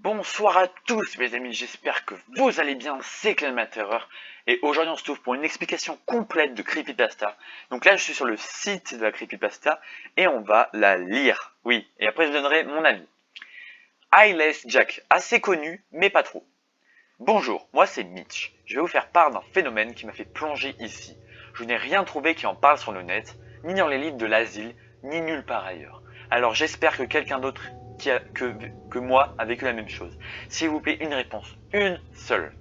Bonsoir à tous mes amis, j'espère que vous allez bien, c'est Clématerreur et aujourd'hui on se trouve pour une explication complète de Creepypasta. Donc là je suis sur le site de la Creepypasta et on va la lire, oui, et après je donnerai mon avis. Eyeless Jack, assez connu mais pas trop. Bonjour, moi c'est Mitch, je vais vous faire part d'un phénomène qui m'a fait plonger ici. Je n'ai rien trouvé qui en parle sur le net, ni dans les livres de l'asile, ni nulle part ailleurs. Alors j'espère que quelqu'un d'autre que moi a vécu la même chose. S'il vous plaît, une réponse. Une seule.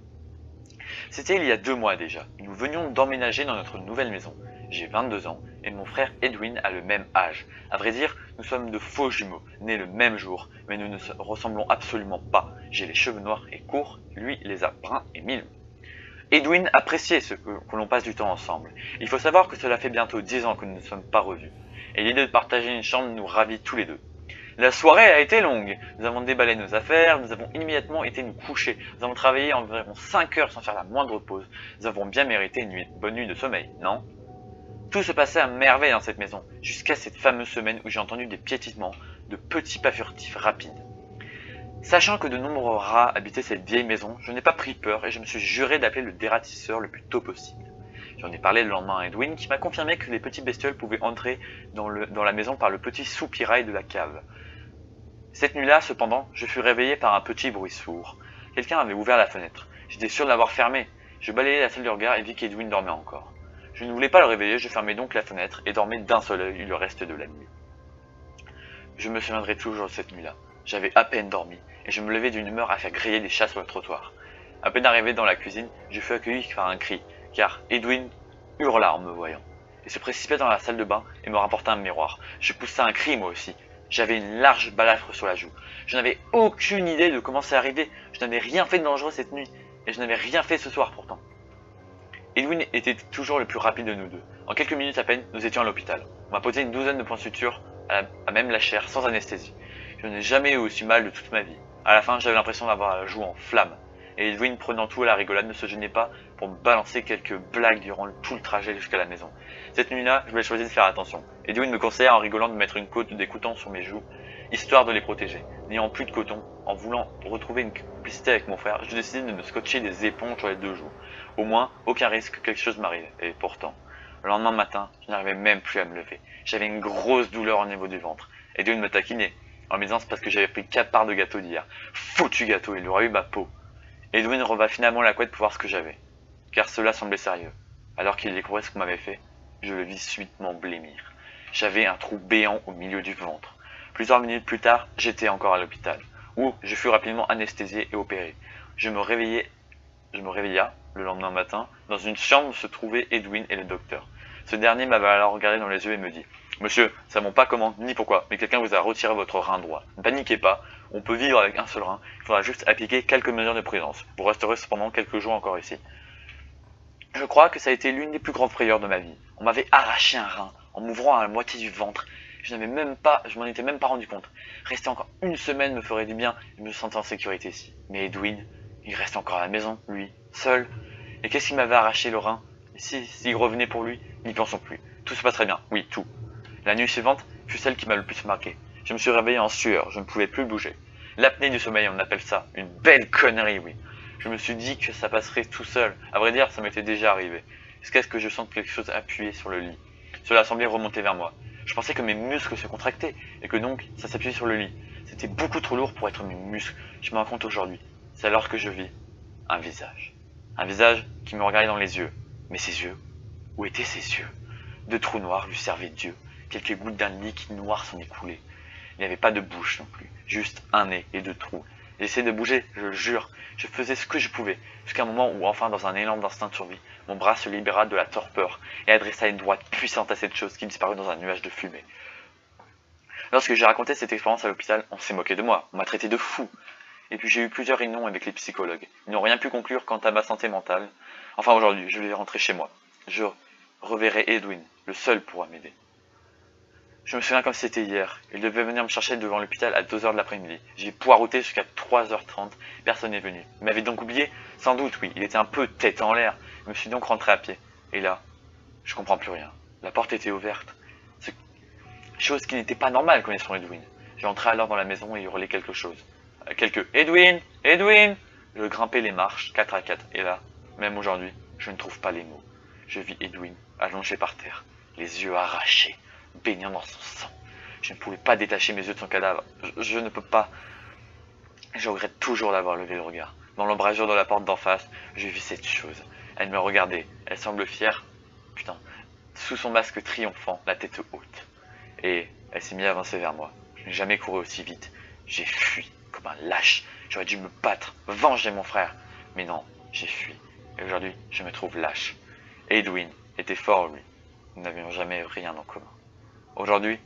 C'était il y a 2 mois déjà. Nous venions d'emménager dans notre nouvelle maison. J'ai 22 ans et mon frère Edwin a le même âge. À vrai dire, nous sommes de faux jumeaux, nés le même jour, mais nous ne ressemblons absolument pas. J'ai les cheveux noirs et courts, lui les a bruns et mi-longs. Edwin appréciait ce que l'on passe du temps ensemble. Il faut savoir que cela fait bientôt 10 ans que nous ne sommes pas revus. Et l'idée de partager une chambre nous ravit tous les deux. La soirée a été longue. Nous avons déballé nos affaires, nous avons immédiatement été nous coucher. Nous avons travaillé environ 5 heures sans faire la moindre pause. Nous avons bien mérité une bonne nuit de sommeil, non? Tout se passait à merveille dans cette maison, jusqu'à cette fameuse semaine où j'ai entendu des piétinements, de petits pas furtifs rapides. Sachant que de nombreux rats habitaient cette vieille maison, je n'ai pas pris peur et je me suis juré d'appeler le dératisseur le plus tôt possible. J'en ai parlé le lendemain à Edwin qui m'a confirmé que les petits bestioles pouvaient entrer dans la maison par le petit soupirail de la cave. Cette nuit-là, cependant, je fus réveillé par un petit bruit sourd. Quelqu'un avait ouvert la fenêtre. J'étais sûr de l'avoir fermée. Je balayai la salle de regard et vis qu'Edwin dormait encore. Je ne voulais pas le réveiller, je fermai donc la fenêtre et dormais d'un seul œil le reste de la nuit. Je me souviendrai toujours de cette nuit-là. J'avais à peine dormi et je me levais d'une humeur à faire griller des chats sur le trottoir. À peine arrivé dans la cuisine, je fus accueilli par un cri, car Edwin hurla en me voyant. Il se précipita dans la salle de bain et me rapporta un miroir. Je poussai un cri moi aussi. J'avais une large balafre sur la joue. Je n'avais aucune idée de comment c'est arrivé. Je n'avais rien fait de dangereux cette nuit. Et je n'avais rien fait ce soir pourtant. Edwin était toujours le plus rapide de nous deux. En quelques minutes à peine, nous étions à l'hôpital. On m'a posé une douzaine de points de suture, à même la chair, sans anesthésie. Je n'ai jamais eu aussi mal de toute ma vie. À la fin, j'avais l'impression d'avoir la joue en flammes. Et Edwin, prenant tout à la rigolade, ne se gênait pas pour me balancer quelques blagues durant tout le trajet jusqu'à la maison. Cette nuit-là, je voulais choisir de faire attention. Edwin me conseilla en rigolant de mettre une côte des cotons sur mes joues, histoire de les protéger. N'ayant plus de coton, en voulant retrouver une complicité avec mon frère, je décidai de me scotcher des éponges sur les deux joues. Au moins, aucun risque que quelque chose m'arrive. Et pourtant, le lendemain matin, je n'arrivais même plus à me lever. J'avais une grosse douleur au niveau du ventre. Edwin me taquinait, en me disant c'est parce que j'avais pris 4 parts de gâteau d'hier. Foutu gâteau, il aurait eu ma peau. Edwin reva finalement la couette pour voir ce que j'avais, car cela semblait sérieux. Alors qu'il découvrait ce qu'on m'avait fait, je le vis subitement blêmir. J'avais un trou béant au milieu du ventre. Plusieurs minutes plus tard, j'étais encore à l'hôpital, où je fus rapidement anesthésié et opéré. Je me réveilla le lendemain matin. Dans une chambre où se trouvaient Edwin et le docteur. Ce dernier m'avait alors regardé dans les yeux et me dit « Monsieur, nous savons pas comment ni pourquoi, mais quelqu'un vous a retiré votre rein droit. Ne paniquez pas, on peut vivre avec un seul rein, il faudra juste appliquer quelques mesures de prudence. Vous resterez cependant quelques jours encore ici. » Je crois que ça a été l'une des plus grandes frayeurs de ma vie. On m'avait arraché un rein, en m'ouvrant à la moitié du ventre. Je m'en étais même pas rendu compte. Rester encore une semaine me ferait du bien et me sentais en sécurité ici. Mais Edwin, il reste encore à la maison, lui, seul. Et qu'est-ce qui m'avait arraché le rein? S'il revenait pour lui, n'y pensons plus. Tout se passerait bien, oui, tout. La nuit suivante fut celle qui m'a le plus marqué. Je me suis réveillé en sueur, je ne pouvais plus bouger. L'apnée du sommeil, on appelle ça. Une belle connerie, oui. Je me suis dit que ça passerait tout seul. À vrai dire, ça m'était déjà arrivé. Jusqu'à ce que je sente quelque chose appuyé sur le lit. Cela semblait remonter vers moi. Je pensais que mes muscles se contractaient, et que donc, ça s'appuyait sur le lit. C'était beaucoup trop lourd pour être mes muscles. Je me rends compte aujourd'hui. C'est alors que je vis un visage. Un visage qui me regardait dans les yeux. Mais ses yeux, où étaient ses yeux? 2 trous noirs lui servaient Dieu. Quelques gouttes d'un liquide noir s'en écoulaient. Il n'y avait pas de bouche non plus, juste un nez et 2 trous. J'essayais de bouger, je le jure, je faisais ce que je pouvais, jusqu'à un moment où enfin, dans un élan d'instinct de survie, mon bras se libéra de la torpeur et adressa une droite puissante à cette chose qui disparut dans un nuage de fumée. Lorsque j'ai raconté cette expérience à l'hôpital, on s'est moqué de moi, on m'a traité de fou. Et puis j'ai eu plusieurs réunions avec les psychologues. Ils n'ont rien pu conclure quant à ma santé mentale. Enfin aujourd'hui, je vais rentrer chez moi. Je reverrai Edwin, le seul pourra m'aider. Je me souviens comme si c'était hier. Il devait venir me chercher devant l'hôpital à 2 h de l'après-midi. J'ai poireauté jusqu'à 3 h 30. Personne n'est venu. Il m'avait donc oublié? Sans doute, oui. Il était un peu tête en l'air. Je me suis donc rentré à pied. Et là, je comprends plus rien. La porte était ouverte. Chose qui n'était pas normale connaissant Edwin. J'ai entré alors dans la maison et hurlé quelque chose. quelques Edwin, Edwin. Je grimpais les marches 4 à 4. Et là, même aujourd'hui, je ne trouve pas les mots. Je vis Edwin allongé par terre, les yeux arrachés, baignant dans son sang. Je ne pouvais pas détacher mes yeux de son cadavre. Je ne peux pas. Je regrette toujours d'avoir levé le regard. Dans l'embrasure de la porte d'en face, je vis cette chose. Elle me regardait. Elle semble fière. Putain. Sous son masque triomphant, la tête haute. Et elle s'est mise à avancer vers moi. Je n'ai jamais couru aussi vite. J'ai fui comme un lâche. J'aurais dû me battre, venger mon frère. Mais non, j'ai fui. Et aujourd'hui, je me trouve lâche. Edwin était fort, lui. Nous n'avions jamais rien en commun. Aujourd'hui,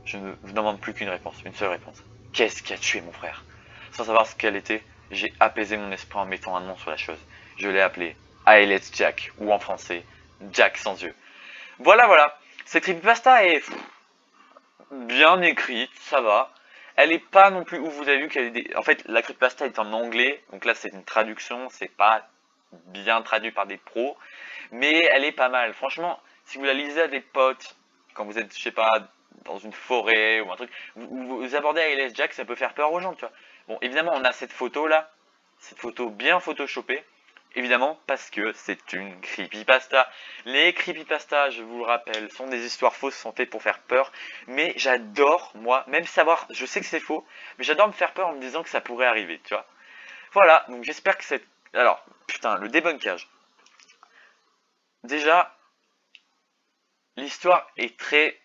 je ne vous demande plus qu'une réponse, une seule réponse. Qu'est-ce qui a tué mon frère? Sans savoir ce qu'elle était, j'ai apaisé mon esprit en mettant un nom sur la chose. Je l'ai appelé ALS Jack, ou en français, Jack sans yeux. Voilà, voilà. Cette creepypasta est bien écrite, ça va. Elle est pas non plus où vous avez vu qu'elle est en fait, la creepypasta est en anglais, donc là c'est une traduction, c'est pas bien traduit par des pros, mais elle est pas mal. Franchement, si vous la lisez à des potes, quand vous êtes, je sais pas, dans une forêt ou un truc, vous abordez ALS Jack, ça peut faire peur aux gens, tu vois. Bon, évidemment, on a cette photo là, cette photo bien photoshopée, évidemment, parce que c'est une creepypasta. Les creepypastas, je vous le rappelle, sont des histoires fausses, sont faites pour faire peur. Mais j'adore, moi, même savoir, je sais que c'est faux, mais j'adore me faire peur en me disant que ça pourrait arriver, tu vois. Voilà, donc j'espère que cette... Alors, putain, le débunkage. Déjà, l'histoire est très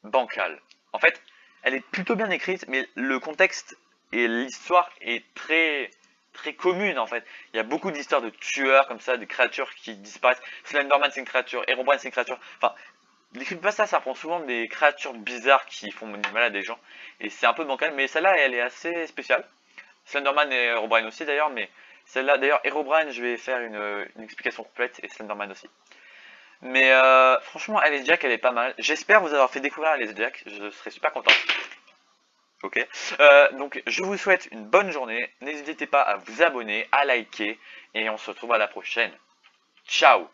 bancale. En fait, elle est plutôt bien écrite, mais le contexte et l'histoire est très commune en fait. Il y a beaucoup d'histoires de tueurs comme ça, de créatures qui disparaissent. Slenderman c'est une créature, Herobrine c'est une créature. Enfin, les creepypastas ça prend souvent des créatures bizarres qui font du mal à des gens. Et c'est un peu bancal, mais celle-là elle est assez spéciale. Slenderman et Herobrine aussi d'ailleurs, mais celle-là d'ailleurs, Herobrine je vais faire une explication complète et Slenderman aussi. Mais franchement, Alice Jack, elle est pas mal. J'espère vous avoir fait découvrir Alice Jack. Je serais super content. Ok. Donc, je vous souhaite une bonne journée. N'hésitez pas à vous abonner, à liker. Et on se retrouve à la prochaine. Ciao!